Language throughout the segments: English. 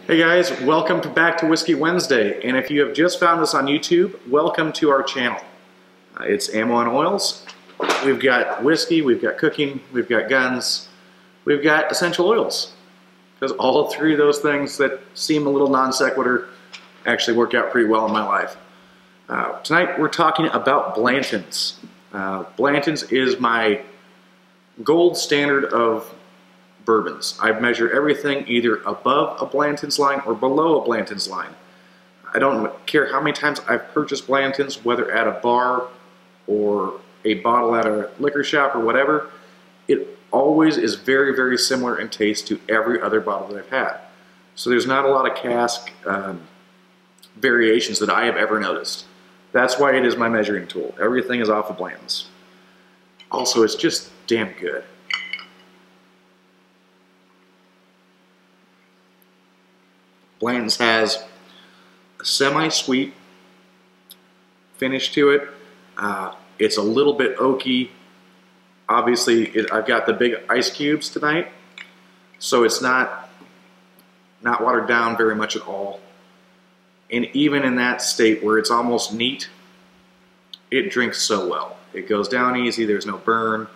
Hey guys, welcome back to Whiskey Wednesday, and if you have just found us on YouTube, welcome to our channel. It's Ammo and Oils. We've got whiskey, we've got cooking, we've got guns, we've got essential oils. Because all three of those things that seem a little non sequitur actually work out pretty well in my life. Tonight we're talking about Blantons. Blantons is my gold standard of bourbons. I measure everything either above a Blanton's line or below a Blanton's line. I don't care how many times I've purchased Blantons, whether at a bar or a bottle at a liquor shop or whatever. It always is very, very similar in taste to every other bottle that I've had. So there's not a lot of cask variations that I have ever noticed. That's why it is my measuring tool. Everything is off of Blanton's. Also, it's just damn good. Blanton's has a semi-sweet finish to it. It's a little bit oaky. Obviously, I've got the big ice cubes tonight, so it's not watered down very much at all. And even in that state where it's almost neat, it drinks so well. It goes down easy, there's no burn.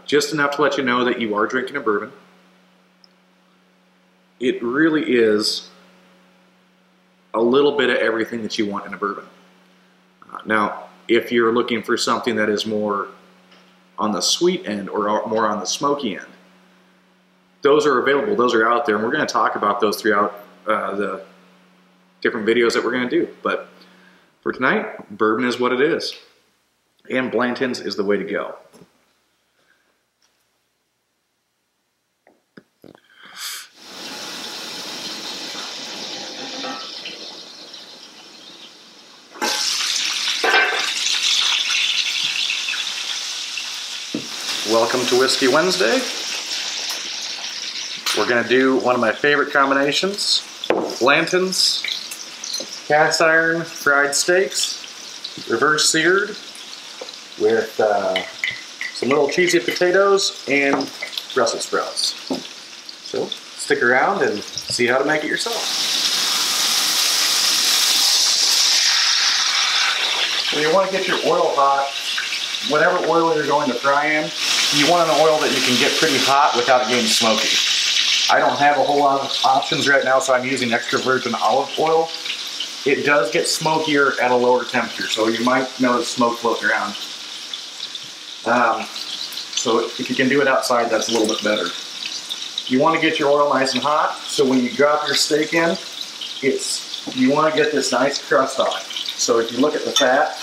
Just enough to let you know that you are drinking a bourbon. It really is a little bit of everything that you want in a bourbon. Now, if you're looking for something that is more on the sweet end or more on the smoky end, those are available, those are out there, and we're going to talk about those throughout the different videos that we're going to do. But for tonight, bourbon is what it is, and Blanton's is the way to go. Welcome to Whiskey Wednesday. We're going to do one of my favorite combinations, Blanton's cast iron fried steaks, reverse seared, with some little cheesy potatoes and Brussels sprouts. So stick around and see how to make it yourself. So you want to get your oil hot. Whatever oil you're going to fry in, you want an oil that you can get pretty hot without it getting smoky. I don't have a whole lot of options right now, so I'm using extra virgin olive oil. It does get smokier at a lower temperature, so you might notice smoke floating around. So if you can do it outside, that's a little bit better. You want to get your oil nice and hot, so when you drop your steak in, you want to get this nice crust on it. So if you look at the fat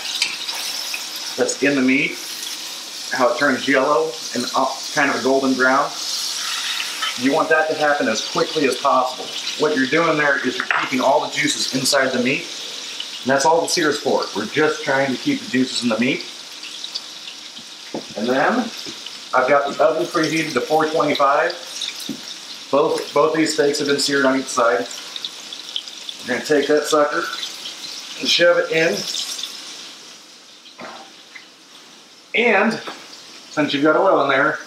that's in the meat, how it turns yellow and kind of a golden brown, you want that to happen as quickly as possible. What you're doing there is you're keeping all the juices inside the meat, and that's all the sear is for. We're just trying to keep the juices in the meat. And then I've got the oven preheated to 425. Both these steaks have been seared on each side. We're going to take that sucker and shove it in. And since you've got oil in there,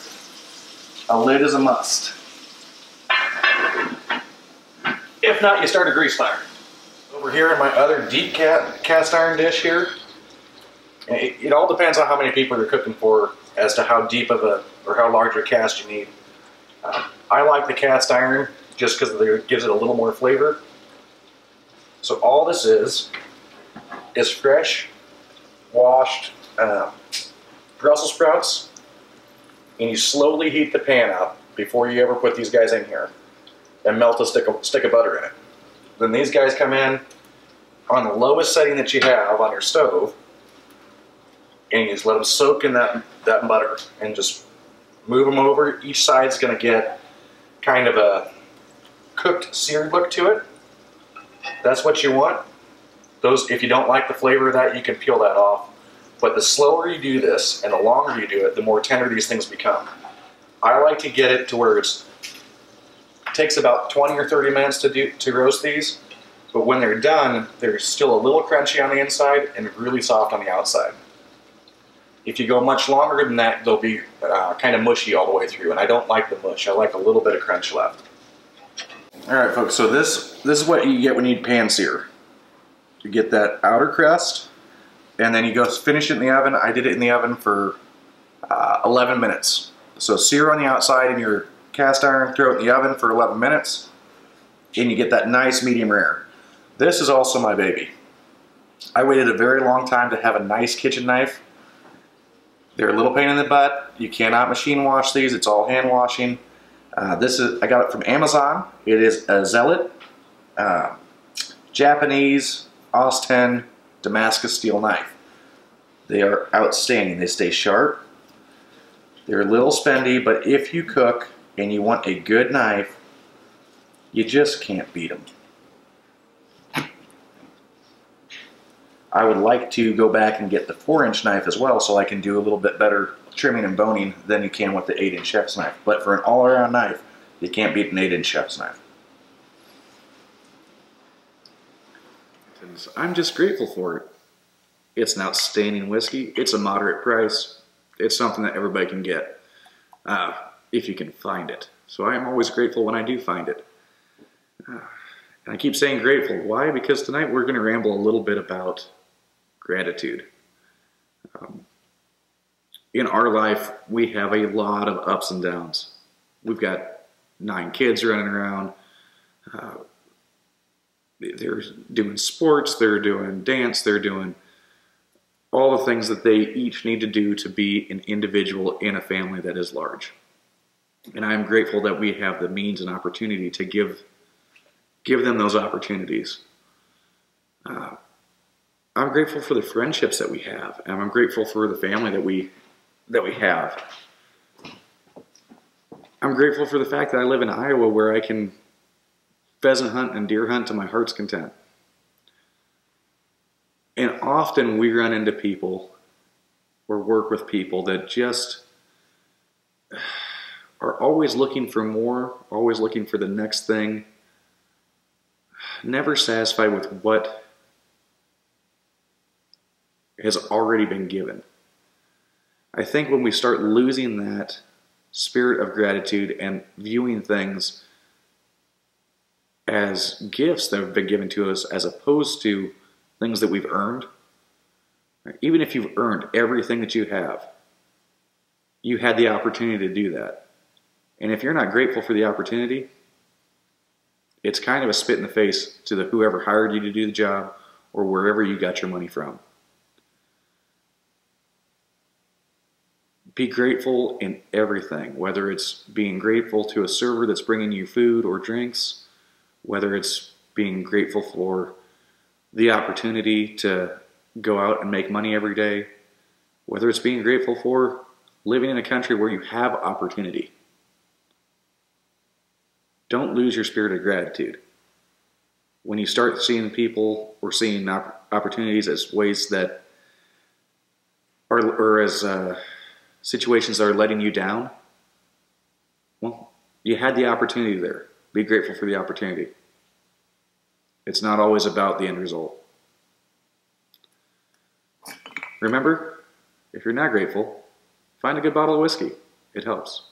a lid is a must. If not, you start a grease fire. Over here in my other deep cast iron dish here, it all depends on how many people you're cooking for as to how deep of or how large a cast you need. I like the cast iron just because it gives it a little more flavor. So all this is fresh, washed Brussels sprouts, and you slowly heat the pan up before you ever put these guys in here and melt a stick of butter in it. Then these guys come in on the lowest setting that you have on your stove, and you just let them soak in that butter and just move them over. Each side's going to get kind of a cooked, seared look to it. That's what you want. If you don't like the flavor of that, you can peel that off. But the slower you do this and the longer you do it, the more tender these things become. I like to get it to where it takes about 20 or 30 minutes to roast these, but when they're done, they're still a little crunchy on the inside and really soft on the outside. If you go much longer than that, they'll be kind of mushy all the way through, and I don't like the mush. I like a little bit of crunch left. All right, folks, so this is what you get when you pan sear. You get that outer crust, and then you go finish it in the oven. I did it in the oven for 11 minutes. So sear on the outside in your cast iron, throw it in the oven for 11 minutes, and you get that nice medium rare. This is also my baby. I waited a very long time to have a nice kitchen knife. They're a little pain in the butt. You cannot machine wash these. It's all hand washing. I got it from Amazon. It is a Zelite, Japanese Aus-10 Damascus steel knife. They are outstanding. They stay sharp. They're a little spendy, but if you cook and you want a good knife, you just can't beat them. I would like to go back and get the 4-inch knife as well so I can do a little bit better trimming and boning than you can with the 8-inch chef's knife. But for an all-around knife, you can't beat an 8-inch chef's knife. I'm just grateful for it. It's an outstanding whiskey. It's a moderate price. It's something that everybody can get if you can find it. So I am always grateful when I do find it. And I keep saying grateful. Why? Because tonight we're going to ramble a little bit about gratitude. In our life, we have a lot of ups and downs. We've got 9 kids running around. They're doing sports, they're doing dance, they're doing all the things that they each need to do to be an individual in a family that is large. And I'm grateful that we have the means and opportunity to give them those opportunities. I'm grateful for the friendships that we have, and I'm grateful for the family that we have. I'm grateful for the fact that I live in Iowa where I can pheasant hunt and deer hunt to my heart's content. And often we run into people or work with people that just are always looking for more, always looking for the next thing, never satisfied with what has already been given. I think when we start losing that spirit of gratitude and viewing things as gifts that have been given to us as opposed to things that we've earned, even if you've earned everything that you have, you had the opportunity to do that. And if you're not grateful for the opportunity, it's kind of a spit in the face to whoever hired you to do the job or wherever you got your money from. Be grateful in everything, whether it's being grateful to a server that's bringing you food or drinks, whether it's being grateful for the opportunity to go out and make money every day, whether it's being grateful for living in a country where you have opportunity. Don't lose your spirit of gratitude. When you start seeing people or seeing opportunities as ways that are, or as situations that are letting you down, well, you had the opportunity there. Be grateful for the opportunity. It's not always about the end result. Remember, if you're not grateful, find a good bottle of whiskey. It helps.